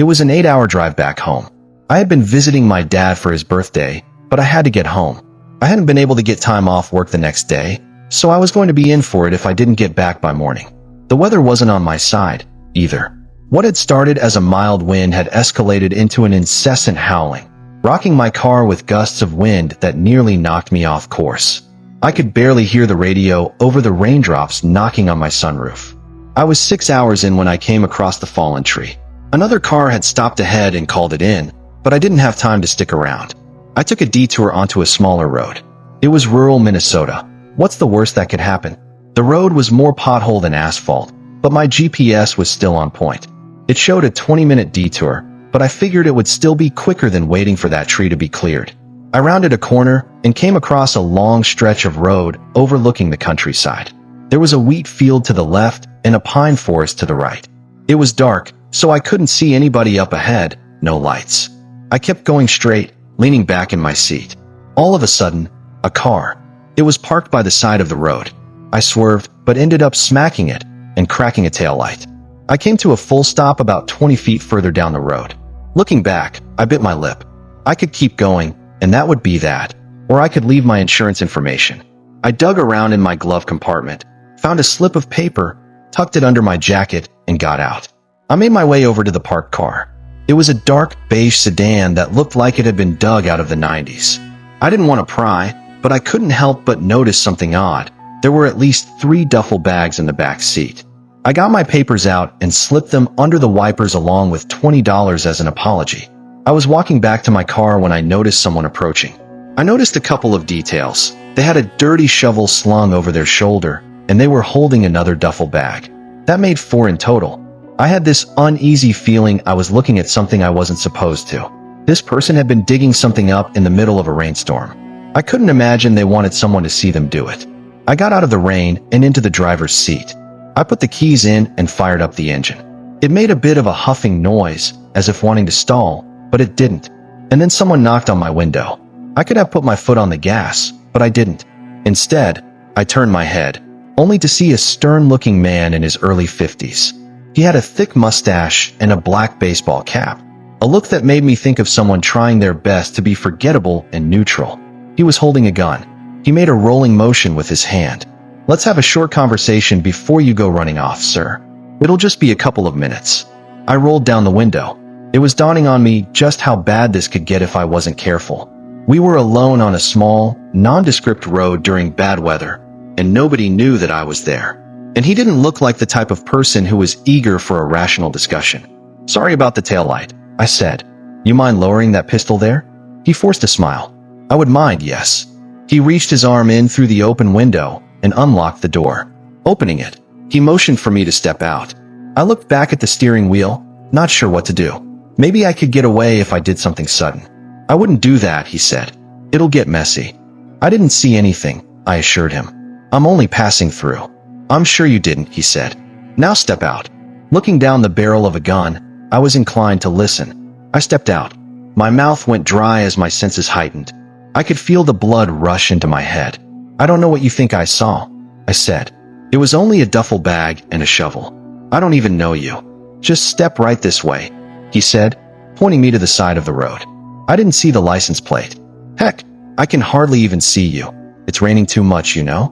It was an 8-hour drive back home. I had been visiting my dad for his birthday, but I had to get home. I hadn't been able to get time off work the next day, so I was going to be in for it if I didn't get back by morning. The weather wasn't on my side, either. What had started as a mild wind had escalated into an incessant howling, rocking my car with gusts of wind that nearly knocked me off course. I could barely hear the radio over the raindrops knocking on my sunroof. I was 6 hours in when I came across the fallen tree. Another car had stopped ahead and called it in, but I didn't have time to stick around. I took a detour onto a smaller road. It was rural Minnesota. What's the worst that could happen? The road was more pothole than asphalt, but my GPS was still on point. It showed a 20-minute detour, but I figured it would still be quicker than waiting for that tree to be cleared. I rounded a corner and came across a long stretch of road overlooking the countryside. There was a wheat field to the left and a pine forest to the right. It was dark, so I couldn't see anybody up ahead, no lights. I kept going straight, leaning back in my seat. All of a sudden, a car. It was parked by the side of the road. I swerved, but ended up smacking it and cracking a taillight. I came to a full stop about 20 feet further down the road. Looking back, I bit my lip. I could keep going, and that would be that, or I could leave my insurance information. I dug around in my glove compartment, found a slip of paper, tucked it under my jacket, and got out. I made my way over to the parked car. It was a dark beige sedan that looked like it had been dug out of the 90s. I didn't want to pry, but I couldn't help but notice something odd. There were at least 3 duffel bags in the back seat. I got my papers out and slipped them under the wipers along with $20 as an apology. I was walking back to my car when I noticed someone approaching. I noticed a couple of details. They had a dirty shovel slung over their shoulder, and they were holding another duffel bag. That made 4 in total. I had this uneasy feeling I was looking at something I wasn't supposed to. This person had been digging something up in the middle of a rainstorm. I couldn't imagine they wanted someone to see them do it. I got out of the rain and into the driver's seat. I put the keys in and fired up the engine. It made a bit of a huffing noise, as if wanting to stall, but it didn't. And then someone knocked on my window. I could have put my foot on the gas, but I didn't. Instead, I turned my head, only to see a stern-looking man in his early 50s. He had a thick mustache and a black baseball cap, a look that made me think of someone trying their best to be forgettable and neutral. He was holding a gun. He made a rolling motion with his hand. "Let's have a short conversation before you go running off, sir. It'll just be a couple of minutes." I rolled down the window. It was dawning on me just how bad this could get if I wasn't careful. We were alone on a small, nondescript road during bad weather, and nobody knew that I was there. And he didn't look like the type of person who was eager for a rational discussion. "Sorry about the taillight," I said. "You mind lowering that pistol there?" He forced a smile. "I would mind, yes." He reached his arm in through the open window and unlocked the door. Opening it, he motioned for me to step out. I looked back at the steering wheel, not sure what to do. Maybe I could get away if I did something sudden. "I wouldn't do that," he said. "It'll get messy." "I didn't see anything," I assured him. "I'm only passing through." "I'm sure you didn't," he said. "Now step out." Looking down the barrel of a gun, I was inclined to listen. I stepped out. My mouth went dry as my senses heightened. I could feel the blood rush into my head. "I don't know what you think I saw," I said. "It was only a duffel bag and a shovel. I don't even know you. Just step right this way," he said, pointing me to the side of the road. I didn't see the license plate. Heck, I can hardly even see you. It's raining too much, you know?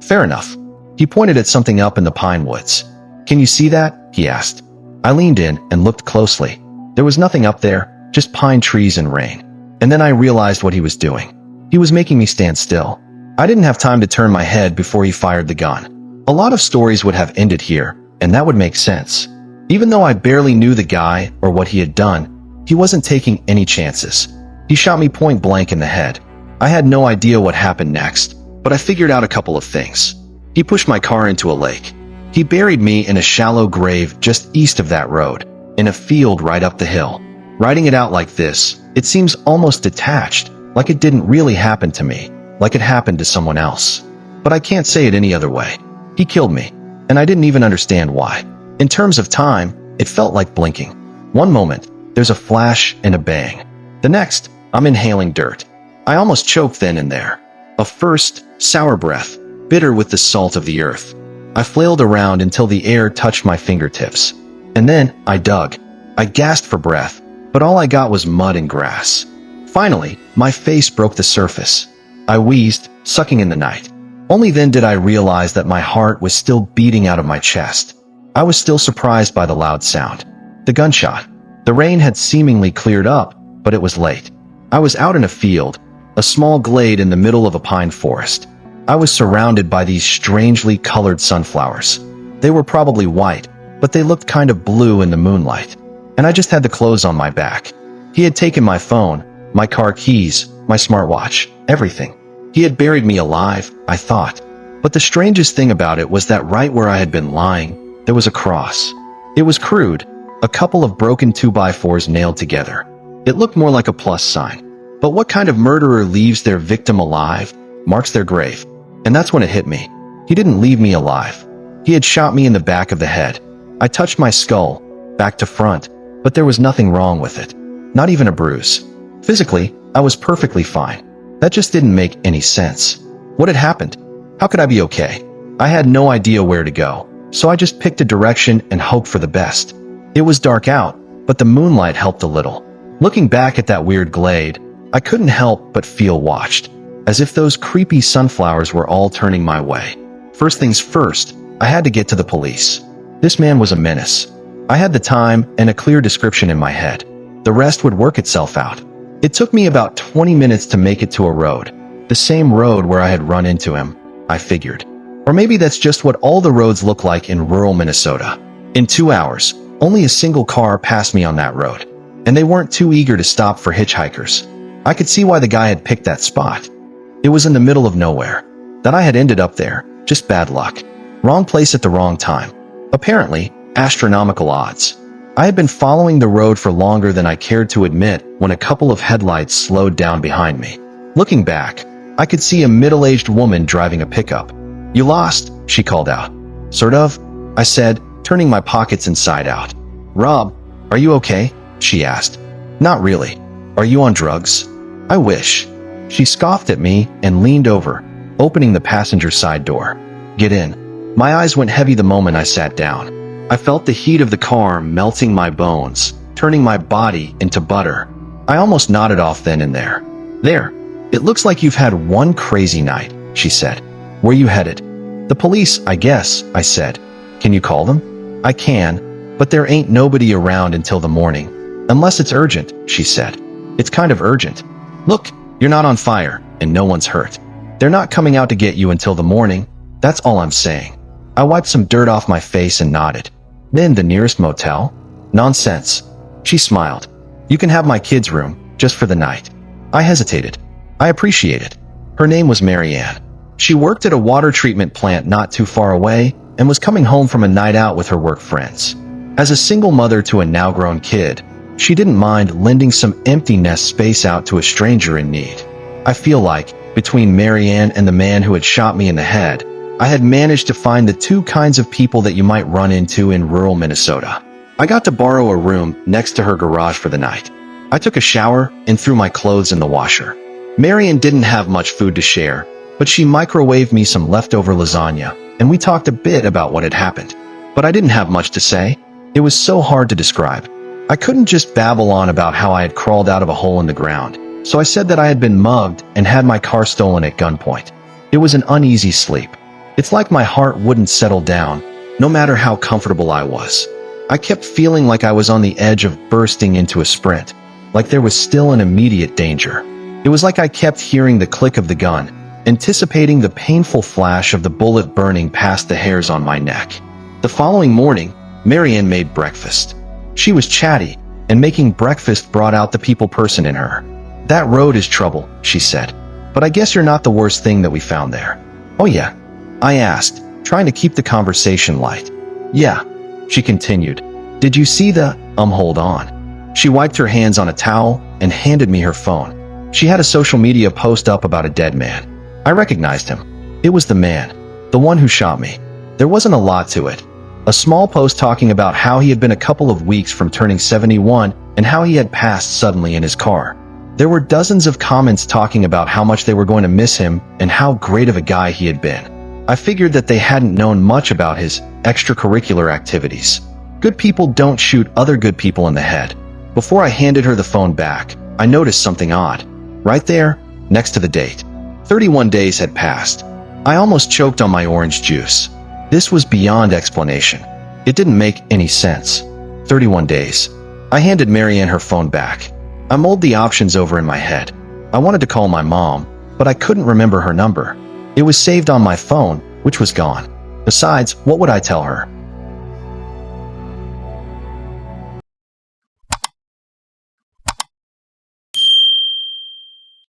"Fair enough." He pointed at something up in the pine woods. "Can you see that?" he asked. I leaned in and looked closely. There was nothing up there, just pine trees and rain. And then I realized what he was doing. He was making me stand still. I didn't have time to turn my head before he fired the gun. A lot of stories would have ended here, and that would make sense. Even though I barely knew the guy or what he had done, he wasn't taking any chances. He shot me point blank in the head. I had no idea what happened next, but I figured out a couple of things. He pushed my car into a lake. He buried me in a shallow grave just east of that road, in a field right up the hill. Writing it out like this, it seems almost detached, like it didn't really happen to me, like it happened to someone else. But I can't say it any other way. He killed me, and I didn't even understand why. In terms of time, it felt like blinking. One moment, there's a flash and a bang. The next, I'm inhaling dirt. I almost choked then and there. A first, sour breath, bitter with the salt of the earth. I flailed around until the air touched my fingertips. And then, I dug. I gasped for breath, but all I got was mud and grass. Finally, my face broke the surface. I wheezed, sucking in the night. Only then did I realize that my heart was still beating out of my chest. I was still surprised by the loud sound. The gunshot. The rain had seemingly cleared up, but it was late. I was out in a field, a small glade in the middle of a pine forest. I was surrounded by these strangely colored sunflowers. They were probably white, but they looked kind of blue in the moonlight. And I just had the clothes on my back. He had taken my phone, my car keys, my smartwatch, everything. He had buried me alive, I thought. But the strangest thing about it was that right where I had been lying, there was a cross. It was crude, a couple of broken 2x4s nailed together. It looked more like a plus sign. But what kind of murderer leaves their victim alive, marks their grave? And that's when it hit me. He didn't leave me alive. He had shot me in the back of the head. I touched my skull, back to front, but there was nothing wrong with it. Not even a bruise. Physically, I was perfectly fine. That just didn't make any sense. What had happened? How could I be okay? I had no idea where to go, so I just picked a direction and hoped for the best. It was dark out, but the moonlight helped a little. Looking back at that weird glade, I couldn't help but feel watched, as if those creepy sunflowers were all turning my way. First things first, I had to get to the police. This man was a menace. I had the time and a clear description in my head. The rest would work itself out. It took me about 20 minutes to make it to a road. The same road where I had run into him, I figured. Or maybe that's just what all the roads look like in rural Minnesota. In 2 hours, only a single car passed me on that road. And they weren't too eager to stop for hitchhikers. I could see why the guy had picked that spot. It was in the middle of nowhere. That I had ended up there, just bad luck. Wrong place at the wrong time. Apparently, astronomical odds. I had been following the road for longer than I cared to admit when a couple of headlights slowed down behind me. Looking back, I could see a middle-aged woman driving a pickup. "You lost," she called out. "Sort of," I said, turning my pockets inside out. "Rob, are you okay?" she asked. "Not really. Are you on drugs?" "I wish." She scoffed at me and leaned over, opening the passenger side door. "Get in." My eyes went heavy the moment I sat down. I felt the heat of the car melting my bones, turning my body into butter. I almost nodded off then and there. "There. It looks like you've had one crazy night," she said. "Where you headed?" "The police, I guess," I said. "Can you call them?" "I can, but there ain't nobody around until the morning. Unless it's urgent," she said. "It's kind of urgent. Look, you're not on fire, and no one's hurt. They're not coming out to get you until the morning. That's all I'm saying." I wiped some dirt off my face and nodded. "Then the nearest motel?" "Nonsense." She smiled. "You can have my kid's room, just for the night." I hesitated. I appreciate it. Her name was Marianne. She worked at a water treatment plant not too far away and was coming home from a night out with her work friends. As a single mother to a now-grown kid, she didn't mind lending some empty nest space out to a stranger in need. I feel like, between Marianne and the man who had shot me in the head, I had managed to find the two kinds of people that you might run into in rural Minnesota. I got to borrow a room next to her garage for the night. I took a shower and threw my clothes in the washer. Marianne didn't have much food to share, but she microwaved me some leftover lasagna, and we talked a bit about what had happened. But I didn't have much to say. It was so hard to describe. I couldn't just babble on about how I had crawled out of a hole in the ground, so I said that I had been mugged and had my car stolen at gunpoint. It was an uneasy sleep. It's like my heart wouldn't settle down, no matter how comfortable I was. I kept feeling like I was on the edge of bursting into a sprint, like there was still an immediate danger. It was like I kept hearing the click of the gun, anticipating the painful flash of the bullet burning past the hairs on my neck. The following morning, Marianne made breakfast. She was chatty, and making breakfast brought out the people person in her. "That road is trouble," she said. "But I guess you're not the worst thing that we found there." "Oh yeah?" I asked, trying to keep the conversation light. "Yeah," she continued. "Did you see the, hold on." She wiped her hands on a towel and handed me her phone. She had a social media post up about a dead man. I recognized him. It was the man, the one who shot me. There wasn't a lot to it. A small post talking about how he had been a couple of weeks from turning 71 and how he had passed suddenly in his car. There were dozens of comments talking about how much they were going to miss him and how great of a guy he had been. I figured that they hadn't known much about his extracurricular activities. Good people don't shoot other good people in the head. Before I handed her the phone back, I noticed something odd. Right there, next to the date. 31 days had passed. I almost choked on my orange juice. This was beyond explanation. It didn't make any sense. 31 days. I handed Marianne her phone back. I mulled the options over in my head. I wanted to call my mom, but I couldn't remember her number. It was saved on my phone, which was gone. Besides, what would I tell her?